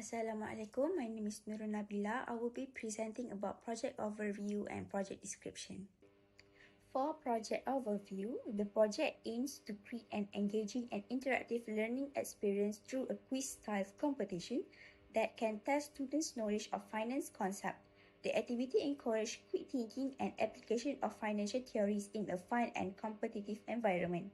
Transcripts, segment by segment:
Assalamualaikum, my name is Nurul Nabila. I will be presenting about project overview and project description. For project overview, the project aims to create an engaging and interactive learning experience through a quiz-style competition that can test students' knowledge of finance concepts. The activity encourages quick thinking and application of financial theories in a fun and competitive environment.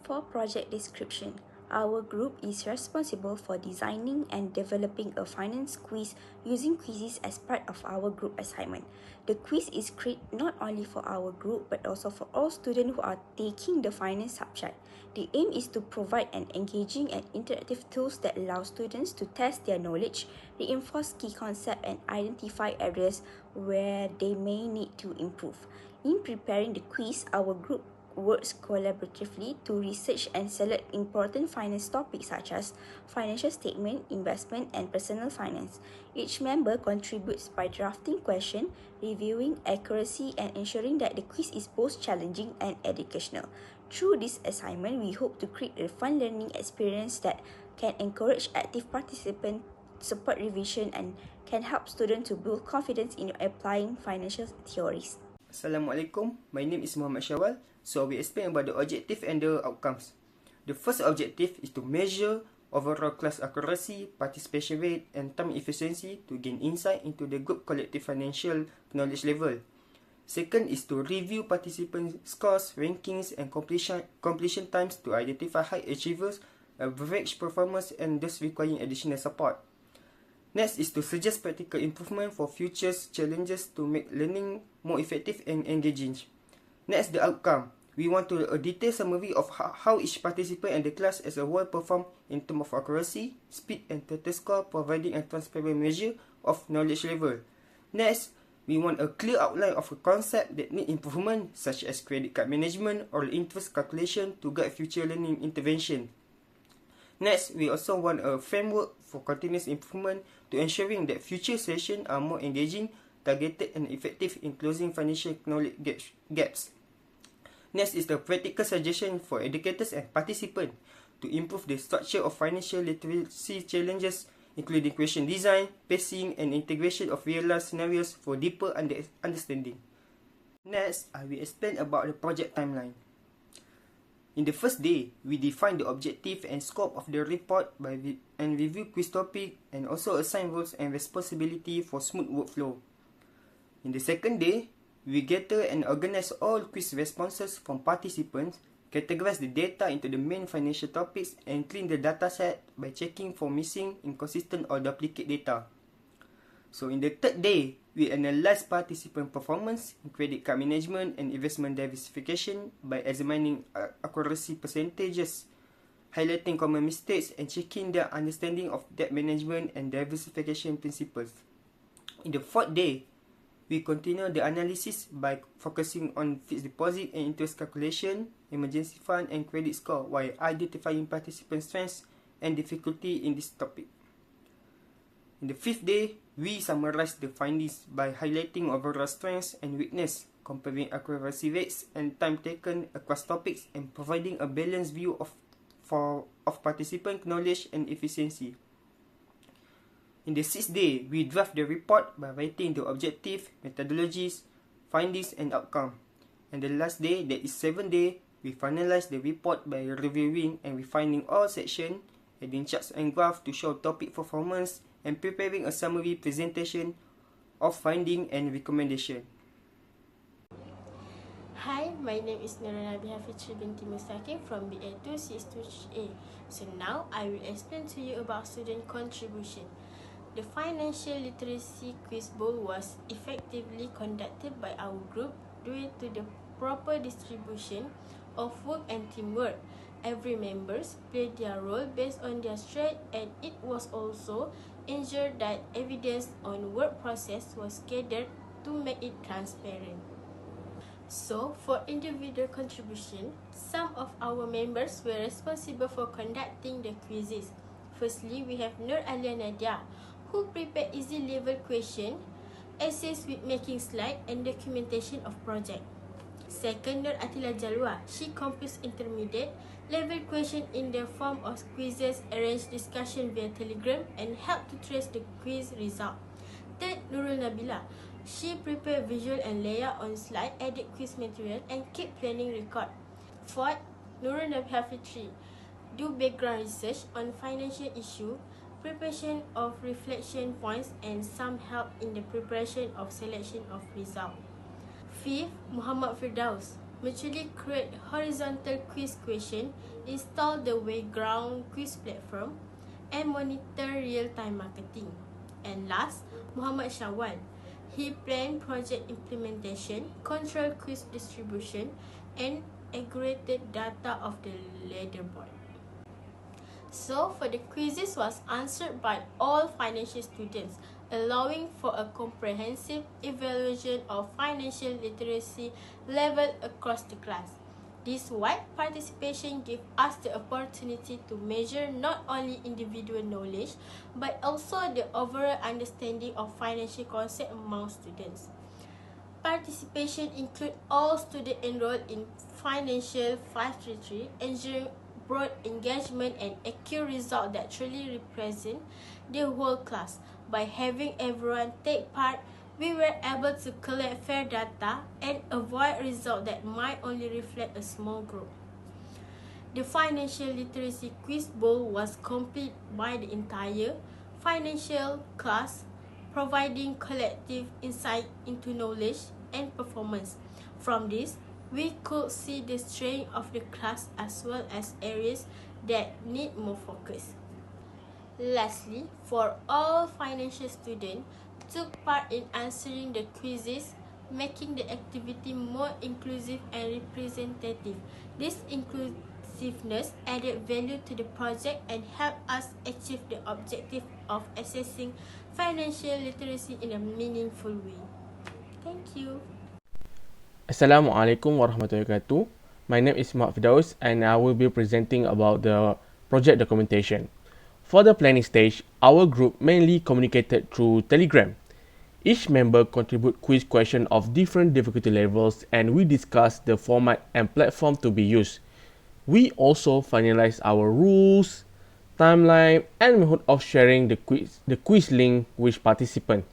For project description, our group is responsible for designing and developing a finance quiz using quizzes as part of our group assignment. The quiz is created not only for our group but also for all students who are taking the finance subject. The aim is to provide an engaging and interactive tools that allow students to test their knowledge, reinforce key concepts, and identify areas where they may need to improve. In preparing the quiz, our group works collaboratively to research and select important finance topics such as financial statement, investment, and personal finance. Each member contributes by drafting questions, reviewing accuracy, and ensuring that the quiz is both challenging and educational. Through this assignment, we hope to create a fun learning experience that can encourage active participants, support revision, and can help students to build confidence in applying financial theories. Assalamualaikum, my name is Muhammad Shawal. So I will explain about the objective and the outcomes. The first objective is to measure overall class accuracy, participation rate, and time efficiency to gain insight into the group collective financial knowledge level. Second is to review participant scores, rankings, and completion times to identify high achievers, average performers, and those requiring additional support. Next is to suggest practical improvement for future challenges to make learning more effective and engaging. Next, the outcome. We want to a detailed summary of how each participant and the class as a whole perform in terms of accuracy, speed, and total score, providing a transparent measure of knowledge level. Next, we want a clear outline of a concept that need improvement, such as credit card management or interest calculation to guide future learning intervention. Next, we also want a framework for continuous improvement to ensuring that future sessions are more engaging, targeted, and effective in closing financial knowledge gaps. Next is the practical suggestion for educators and participants to improve the structure of financial literacy challenges, including question design, pacing, and integration of real-life scenarios for deeper understanding. Next, I will explain about the project timeline. In the first day, we define the objective and scope of the report and review quiz topic and also assign roles and responsibility for smooth workflow. In the second day, we gather and organize all quiz responses from participants, categorize the data into the main financial topics, and clean the dataset by checking for missing, inconsistent, or duplicate data. So in the third day, we analyze participant performance in credit card management and investment diversification by examining accuracy percentages, highlighting common mistakes, and checking their understanding of debt management and diversification principles. In the fourth day, we continue the analysis by focusing on fixed deposit and interest calculation, emergency fund, and credit score while identifying participant strengths and difficulty in this topic. In the fifth day, we summarize the findings by highlighting overall strengths and weakness, comparing accuracy rates and time taken across topics, and providing a balanced view of participant knowledge and efficiency. In the sixth day, we draft the report by writing the objective, methodologies, findings, and outcome. And the last day, that is seventh day, we finalize the report by reviewing and refining all sections, adding charts and graphs to show topic performance, and preparing a summary presentation of finding and recommendation. Hi, my name is Nurul Nabila binti Mustaqim from BA2 CS2A. So now I will explain to you about student contribution. The financial literacy quiz bowl was effectively conducted by our group due to the proper distribution of work and teamwork. Every members played their role based on their strength, and it was also ensured that evidence on work process was gathered to make it transparent. So, for individual contribution, some of our members were responsible for conducting the quizzes. Firstly, we have Nur Alia Nadia, who prepared easy level question, essays with making slide, and documentation of project. Second, Nur Atila Jalwa. She composed intermediate level question in the form of quizzes, arranged discussion via Telegram, and helped to trace the quiz result. Third, Nurul Nabila. She prepared visual and layout on slide, edit quiz material, and keep planning record. Fourth, Nurul Nabila. Do background research on financial issue, preparation of reflection points, and some help in the preparation of selection of result. Fifth, Muhammad Firdaus. Mutually create horizontal quiz question, install the Wayground quiz platform, and monitor real-time marketing. And last, Muhammad Shawwal. He planned project implementation, control quiz distribution, and aggregated data of the leaderboard. So, for the quizzes was answered by all financial students, allowing for a comprehensive evaluation of financial literacy level across the class. This wide participation gave us the opportunity to measure not only individual knowledge, but also the overall understanding of financial concepts among students. Participation include all students enrolled in Financial 533, ensuring broad engagement and accurate results that truly represent the whole class. By having everyone take part, we were able to collect fair data and avoid results that might only reflect a small group. The Financial Literacy Quiz Bowl was completed by the entire financial class, providing collective insight into knowledge and performance. From this, we could see the strength of the class as well as areas that need more focus. Lastly, for all financial students took part in answering the quizzes, making the activity more inclusive and representative. This inclusiveness added value to the project and helped us achieve the objective of assessing financial literacy in a meaningful way. Thank you. Assalamualaikum warahmatullahi wabarakatuh. My name is Muhammad Firdaus and I will be presenting about the project documentation. For the planning stage, our group mainly communicated through Telegram. Each member contribute quiz questions of different difficulty levels and we discussed the format and platform to be used. We also finalized our rules, timeline, and method of sharing the quiz link with participants.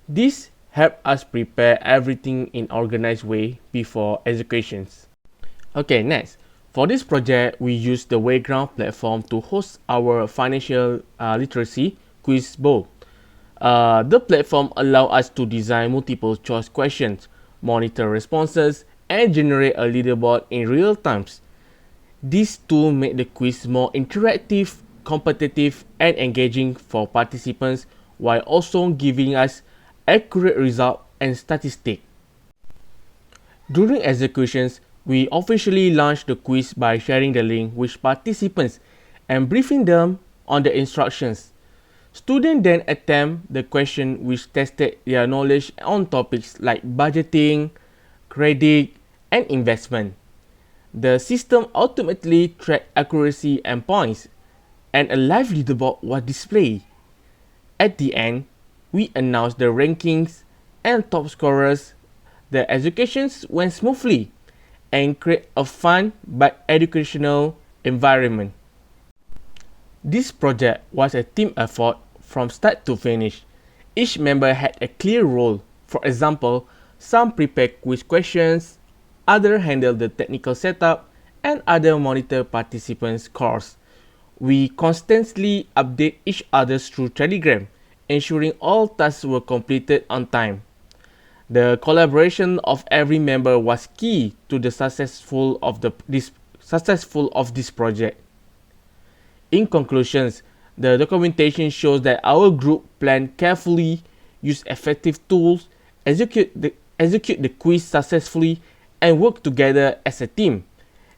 This help us prepare everything in organized way before executions. Okay, next. For this project, we use the Wayground platform to host our financial literacy quiz bowl. The platform allows us to design multiple choice questions, monitor responses, and generate a leaderboard in real time. This tool made the quiz more interactive, competitive, and engaging for participants while also giving us accurate result and statistic. During executions, we officially launched the quiz by sharing the link with participants and briefing them on the instructions. Students then attempt the question which tested their knowledge on topics like budgeting, credit, and investment. The system ultimately tracked accuracy and points, and a live leaderboard was displayed. At the end, we announced the rankings and top scorers. The executions went smoothly and create a fun but educational environment. This project was a team effort from start to finish. Each member had a clear role. For example, some prepared quiz questions, others handled the technical setup, and others monitor participants' scores. We constantly update each other through Telegram, ensuring all tasks were completed on time. The collaboration of every member was key to the successful of this project. In conclusions, the documentation shows that our group planned carefully, used effective tools, execute the quiz successfully, and work together as a team.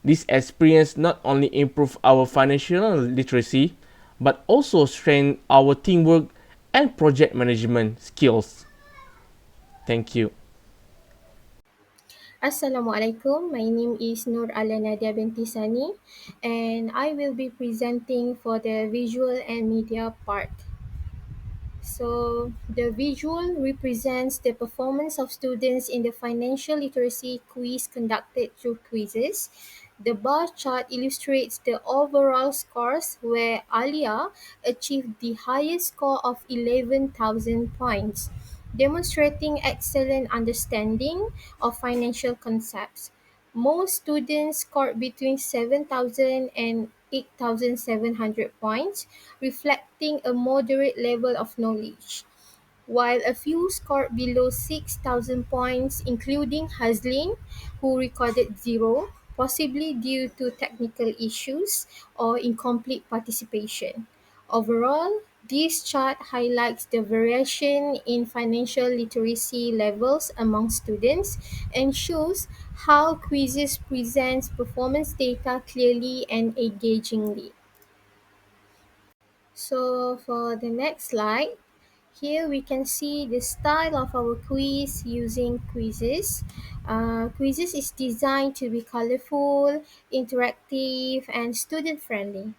This experience not only improved our financial literacy, but also strengthened our teamwork and project management skills. Thank you. Assalamualaikum. My name is Nur Ala Nadia binti Sani and I will be presenting for the visual and media part. So the visual represents the performance of students in the financial literacy quiz conducted through quizzes. The bar chart illustrates the overall scores where Alia achieved the highest score of 11,000 points, demonstrating excellent understanding of financial concepts. Most students scored between 7,000 and 8,700 points, reflecting a moderate level of knowledge, while a few scored below 6,000 points, including Hazlin, who recorded zero, possibly due to technical issues or incomplete participation. Overall, this chart highlights the variation in financial literacy levels among students and shows how quizzes present performance data clearly and engagingly. So for the next slide, here we can see the style of our quiz using quizzes. Quizzes is designed to be colorful, interactive, and student friendly.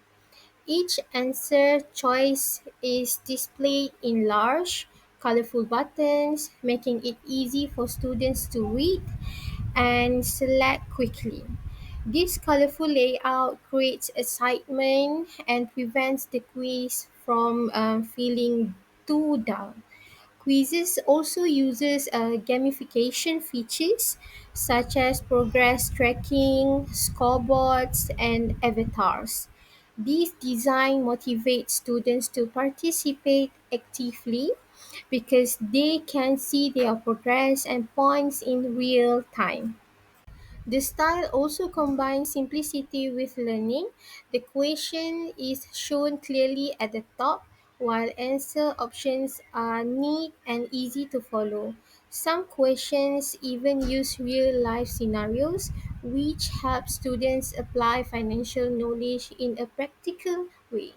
Each answer choice is displayed in large, colorful buttons, making it easy for students to read and select quickly. This colorful layout creates excitement and prevents the quiz from feeling too dull. Quizzes also uses gamification features such as progress tracking, scoreboards, and avatars. This design motivates students to participate actively because they can see their progress and points in real time. The style also combines simplicity with learning. The question is shown clearly at the top, while answer options are neat and easy to follow. Some questions even use real life scenarios, which help students apply financial knowledge in a practical way.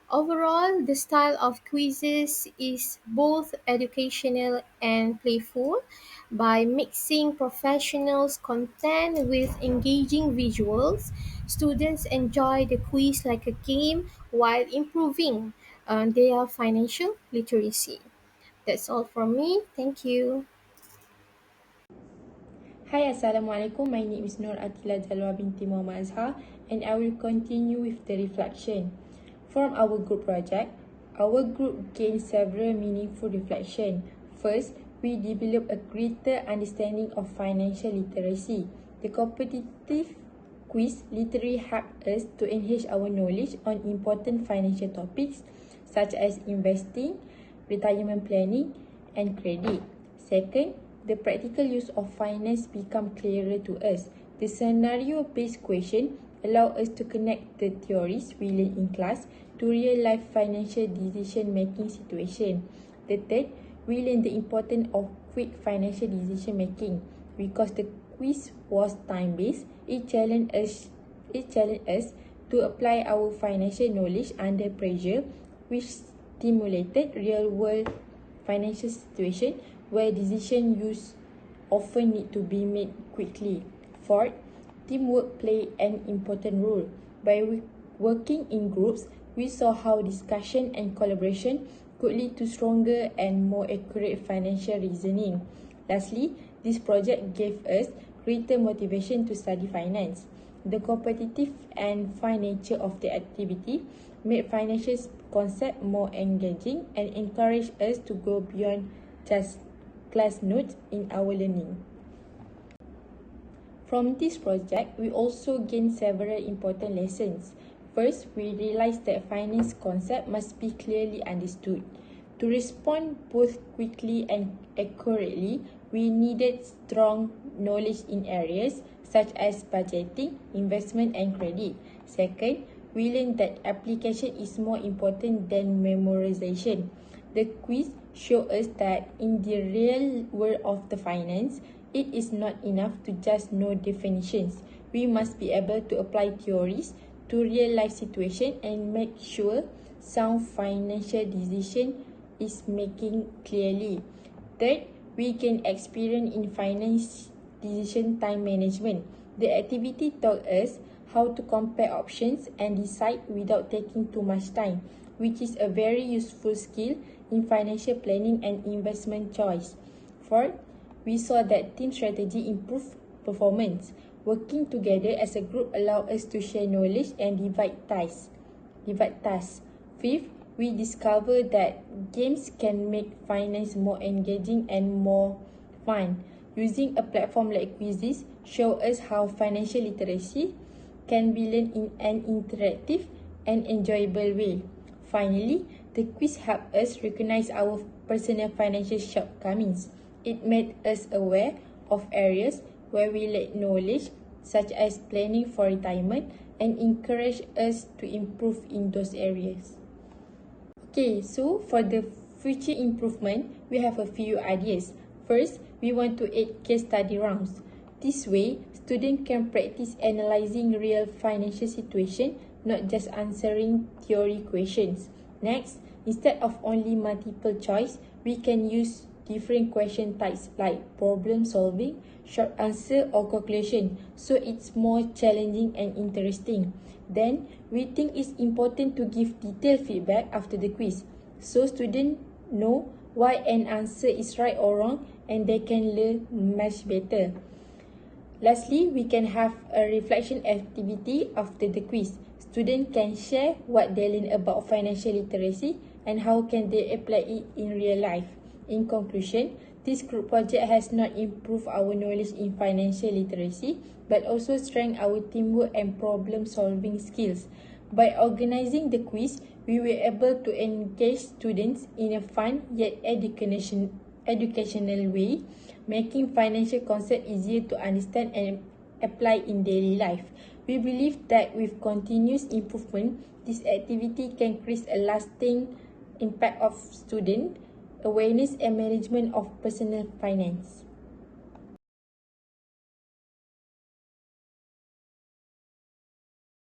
Overall, the style of quizzes is both educational and playful. By mixing professionals' content with engaging visuals, students enjoy the quiz like a game while improving their financial literacy. That's all from me. Thank you. Hi, Assalamualaikum. My name is Nur Atila Jalwa binti Muhammad Azhar, and I will continue with the reflection. From our group project, our group gained several meaningful reflection. First, we developed a greater understanding of financial literacy. The competitive quiz literally helped us to enhance our knowledge on important financial topics such as investing, retirement planning, and credit. Second, the practical use of finance become clearer to us. The scenario-based question allow us to connect the theories we learn in class to real-life financial decision-making situation. The third, we learn the importance of quick financial decision-making. Because the quiz was time-based, it challenged us to apply our financial knowledge under pressure, which stimulated real-world financial situation where decision use often need to be made quickly. Fourth, teamwork play an important role. By working in groups, we saw how discussion and collaboration could lead to stronger and more accurate financial reasoning. Lastly, this project gave us greater motivation to study finance. The competitive and fun nature of the activity made financial concept more engaging and encouraged us to go beyond just class notes in our learning. From this project, we also gained several important lessons. First, we realized that finance concept must be clearly understood. To respond both quickly and accurately, we needed strong knowledge in areas such as budgeting, investment, and credit. Second, we learned that application is more important than memorization. The quiz showed us that in the real world of the finance, it is not enough to just know definitions. We must be able to apply theories to real life situation and make sure sound financial decision is making clearly. Third, we gain experience in finance decision time management. The activity taught us how to compare options and decide without taking too much time. which is a very useful skill in financial planning and investment choice. Fourth, we saw that team strategy improved performance. Working together as a group allows us to share knowledge and divide tasks. Fifth, we discovered that games can make finance more engaging and more fun. Using a platform like Quizzes show us how financial literacy can be learned in an interactive and enjoyable way. Finally, the quiz helped us recognize our personal financial shortcomings. It made us aware of areas where we lack knowledge, such as planning for retirement, and encouraged us to improve in those areas. Okay, so for the future improvement, we have a few ideas. First, we want to add case study rounds. This way, students can practice analyzing real financial situation, not just answering theory questions. Next, instead of only multiple choice, we can use different question types like problem solving, short answer or calculation, so it's more challenging and interesting. Then, we think it's important to give detailed feedback after the quiz, so students know why an answer is right or wrong and they can learn much better. Lastly, we can have a reflection activity after the quiz. Students can share what they learn about financial literacy and how can they apply it in real life. In conclusion, this group project has not improved our knowledge in financial literacy, but also strengthened our teamwork and problem-solving skills. By organizing the quiz, we were able to engage students in a fun yet educational way, making financial concepts easier to understand and apply in daily life. We believe that with continuous improvement, this activity can create a lasting impact of student awareness and management of personal finance.